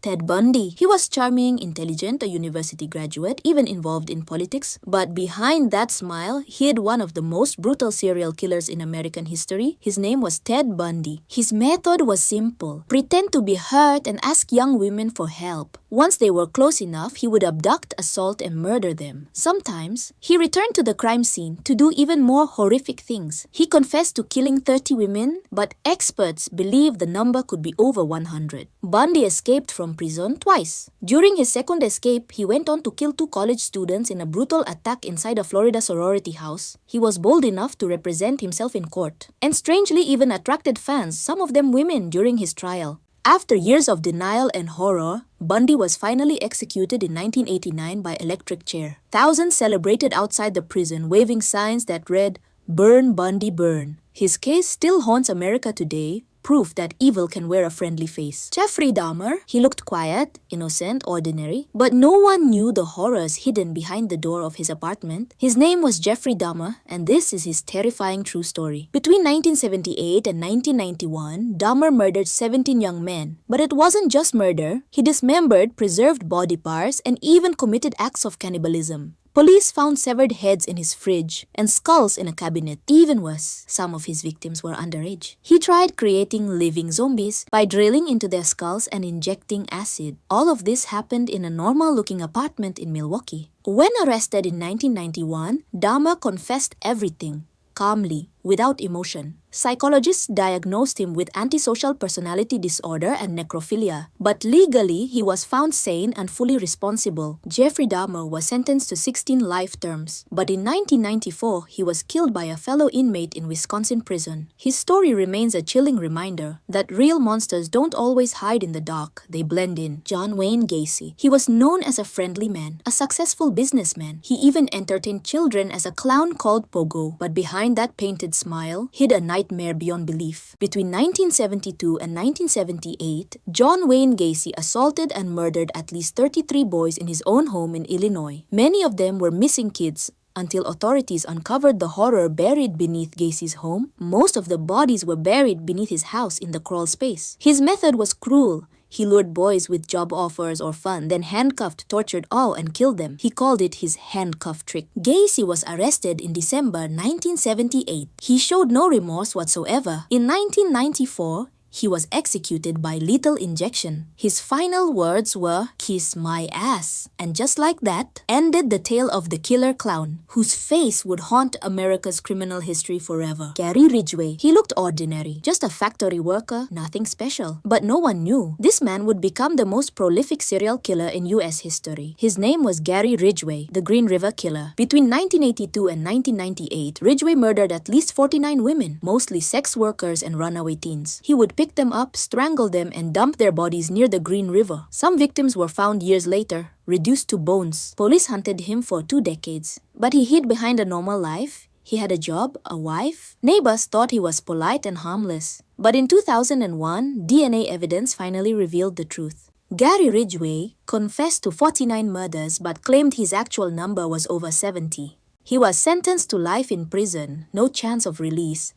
Ted Bundy. He was charming, intelligent, a university graduate, even involved in politics. But behind that smile hid one of the most brutal serial killers in American history. His name was Ted Bundy. His method was simple. Pretend to be hurt and ask young women for help. Once they were close enough, he would abduct, assault, and murder them. Sometimes, he returned to the crime scene to do even more horrific things. He confessed to killing 30 women, but experts believe the number could be over 100. Bundy escaped from prison twice. During his second escape, he went on to kill 2 college students in a brutal attack inside a Florida sorority house. He was bold enough to represent himself in court, and strangely even attracted fans, some of them women, during his trial. After years of denial and horror, Bundy was finally executed in 1989 by electric chair. Thousands celebrated outside the prison, waving signs that read, "Burn, Bundy, burn." His case still haunts America today, proof that evil can wear a friendly face. Jeffrey Dahmer, he looked quiet, innocent, ordinary, but no one knew the horrors hidden behind the door of his apartment. His name was Jeffrey Dahmer, and this is his terrifying true story. Between 1978 and 1991, Dahmer murdered 17 young men. But it wasn't just murder. He dismembered, preserved body parts, and even committed acts of cannibalism. Police found severed heads in his fridge and skulls in a cabinet. Even worse, some of his victims were underage. He tried creating living zombies by drilling into their skulls and injecting acid. All of this happened in a normal-looking apartment in Milwaukee. When arrested in 1991, Dahmer confessed everything, calmly, without emotion. Psychologists diagnosed him with antisocial personality disorder and necrophilia, but legally he was found sane and fully responsible. Jeffrey Dahmer was sentenced to 16 life terms, but in 1994 he was killed by a fellow inmate in Wisconsin prison. His story remains a chilling reminder that real monsters don't always hide in the dark, they blend in. John Wayne Gacy. He was known as a friendly man, a successful businessman. He even entertained children as a clown called Pogo, but behind that painted smile hid a nightmare beyond belief. Between 1972 and 1978, John Wayne Gacy assaulted and murdered at least 33 boys in his own home in Illinois. Many of them were missing kids until authorities uncovered the horror buried beneath Gacy's home. Most of the bodies were buried beneath his house in the crawl space. His method was cruel. He lured boys with job offers or fun, then handcuffed, tortured all, and killed them. He called it his handcuff trick. Gacy was arrested in December 1978. He showed no remorse whatsoever. In 1994, he was executed by lethal injection. His final words were, "Kiss my ass." And just like that, ended the tale of the killer clown, whose face would haunt America's criminal history forever. Gary Ridgway. He looked ordinary, just a factory worker, nothing special. But no one knew. This man would become the most prolific serial killer in US history. His name was Gary Ridgway, the Green River Killer. Between 1982 and 1998, Ridgway murdered at least 49 women, mostly sex workers and runaway teens. He would pick them up, strangle them, and dump their bodies near the Green River. Some victims were found years later, reduced to bones. Police hunted him for 2 decades, but he hid behind a normal life. He had a job, a wife. Neighbors thought he was polite and harmless. But in 2001, DNA evidence finally revealed the truth. Gary Ridgway confessed to 49 murders but claimed his actual number was over 70. He was sentenced to life in prison, no chance of release.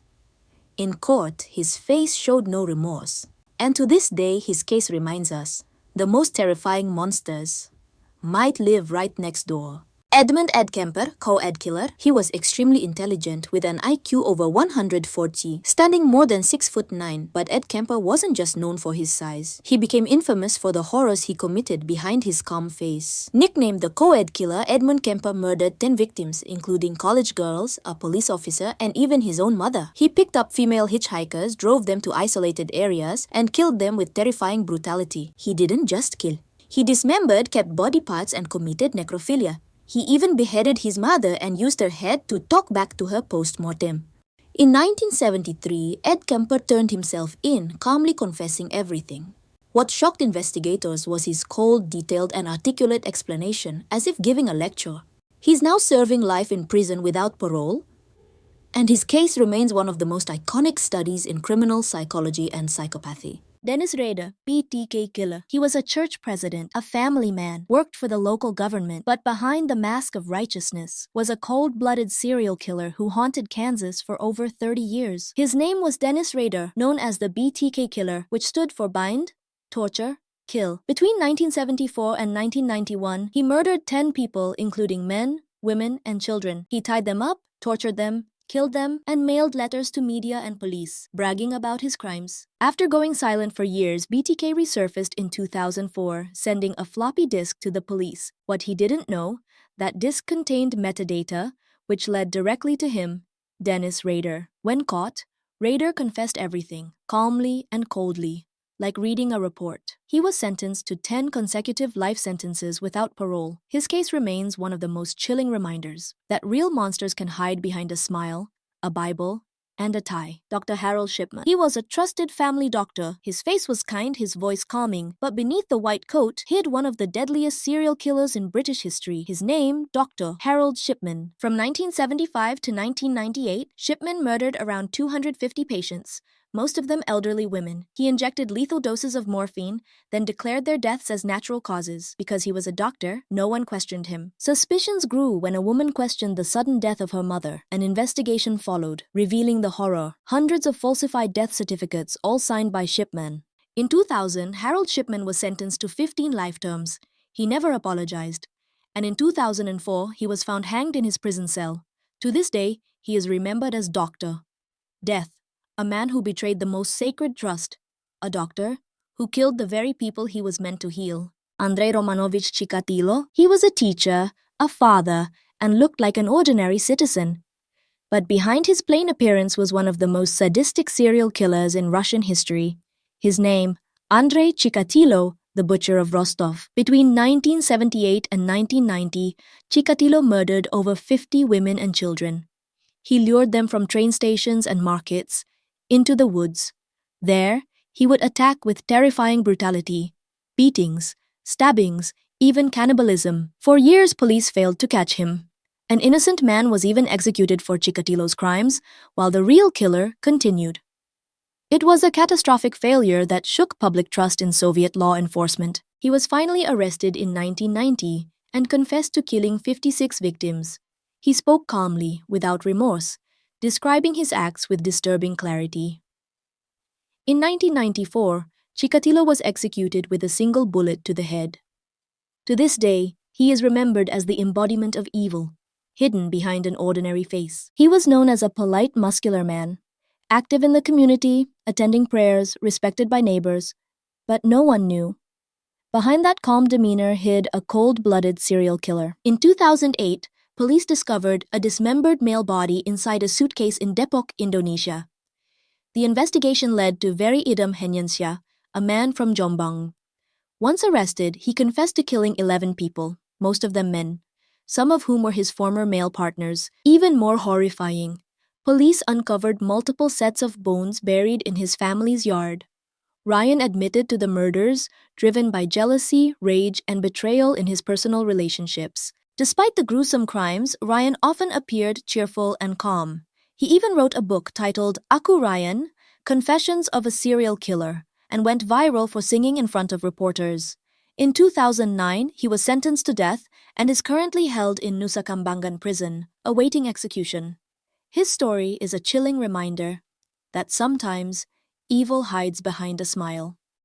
In court, his face showed no remorse. And to this day, his case reminds us, the most terrifying monsters might live right next door. Ed Kemper, co-ed killer, he was extremely intelligent with an IQ over 140, standing more than 6'9". But Ed Kemper wasn't just known for his size. He became infamous for the horrors he committed behind his calm face. Nicknamed the co-ed killer, Edmund Kemper murdered 10 victims, including college girls, a police officer, and even his own mother. He picked up female hitchhikers, drove them to isolated areas, and killed them with terrifying brutality. He didn't just kill. He dismembered, kept body parts, and committed necrophilia. He even beheaded his mother and used her head to talk back to her post-mortem. In 1973, Ed Kemper turned himself in, calmly confessing everything. What shocked investigators was his cold, detailed, and articulate explanation, as if giving a lecture. He's now serving life in prison without parole, and his case remains one of the most iconic studies in criminal psychology and psychopathy. Dennis Rader, BTK killer. He was a church president, a family man, worked for the local government, but behind the mask of righteousness was a cold-blooded serial killer who haunted Kansas for over 30 years. His name was Dennis Rader, known as the BTK killer, which stood for bind, torture, kill. Between 1974 and 1991, he murdered 10 people, including men, women, and children. He tied them up, tortured them, killed them, and mailed letters to media and police, bragging about his crimes. After going silent for years, BTK resurfaced in 2004, sending a floppy disk to the police. What he didn't know, that disk contained metadata, which led directly to him, Dennis Rader. When caught, Rader confessed everything, calmly and coldly, like reading a report. He was sentenced to 10 consecutive life sentences without parole. His case remains one of the most chilling reminders that real monsters can hide behind a smile, a Bible, and a tie. Dr. Harold Shipman. He was a trusted family doctor. His face was kind, his voice calming, but beneath the white coat hid one of the deadliest serial killers in British history. His name, Dr. Harold Shipman. From 1975 to 1998, Shipman murdered around 250 patients, most of them elderly women. He injected lethal doses of morphine, then declared their deaths as natural causes. Because he was a doctor, no one questioned him. Suspicions grew when a woman questioned the sudden death of her mother. An investigation followed, revealing the horror. Hundreds of falsified death certificates, all signed by Shipman. In 2000, Harold Shipman was sentenced to 15 life terms. He never apologized. And in 2004, he was found hanged in his prison cell. To this day, he is remembered as Dr. Death. A man who betrayed the most sacred trust, a doctor who killed the very people he was meant to heal. Andrei Chikatilo, he was a teacher, a father, and looked like an ordinary citizen. But behind his plain appearance was one of the most sadistic serial killers in Russian history. His name, Andrei Chikatilo, the butcher of Rostov. Between 1978 and 1990, Chikatilo murdered over 50 women and children. He lured them from train stations and markets into the woods. There, he would attack with terrifying brutality, beatings, stabbings, even cannibalism. For years, police failed to catch him. An innocent man was even executed for Chikatilo's crimes, while the real killer continued. It was a catastrophic failure that shook public trust in Soviet law enforcement. He was finally arrested in 1990 and confessed to killing 56 victims. He spoke calmly, without remorse, describing his acts with disturbing clarity. In 1994, Chikatilo was executed with a single bullet to the head. To this day, he is remembered as the embodiment of evil, hidden behind an ordinary face. He was known as a polite, muscular man, active in the community, attending prayers, respected by neighbors, but no one knew. Behind that calm demeanor hid a cold-blooded serial killer. In 2008, police discovered a dismembered male body inside a suitcase in Depok, Indonesia. The investigation led to Very Idam Henyansya, a man from Jombang. Once arrested, he confessed to killing 11 people, most of them men, some of whom were his former male partners. Even more horrifying, police uncovered multiple sets of bones buried in his family's yard. Ryan admitted to the murders, driven by jealousy, rage, and betrayal in his personal relationships. Despite the gruesome crimes, Ryan often appeared cheerful and calm. He even wrote a book titled Aku Ryan, Confessions of a Serial Killer, and went viral for singing in front of reporters. In 2009, he was sentenced to death and is currently held in Nusa Kambangan prison, awaiting execution. His story is a chilling reminder that sometimes evil hides behind a smile.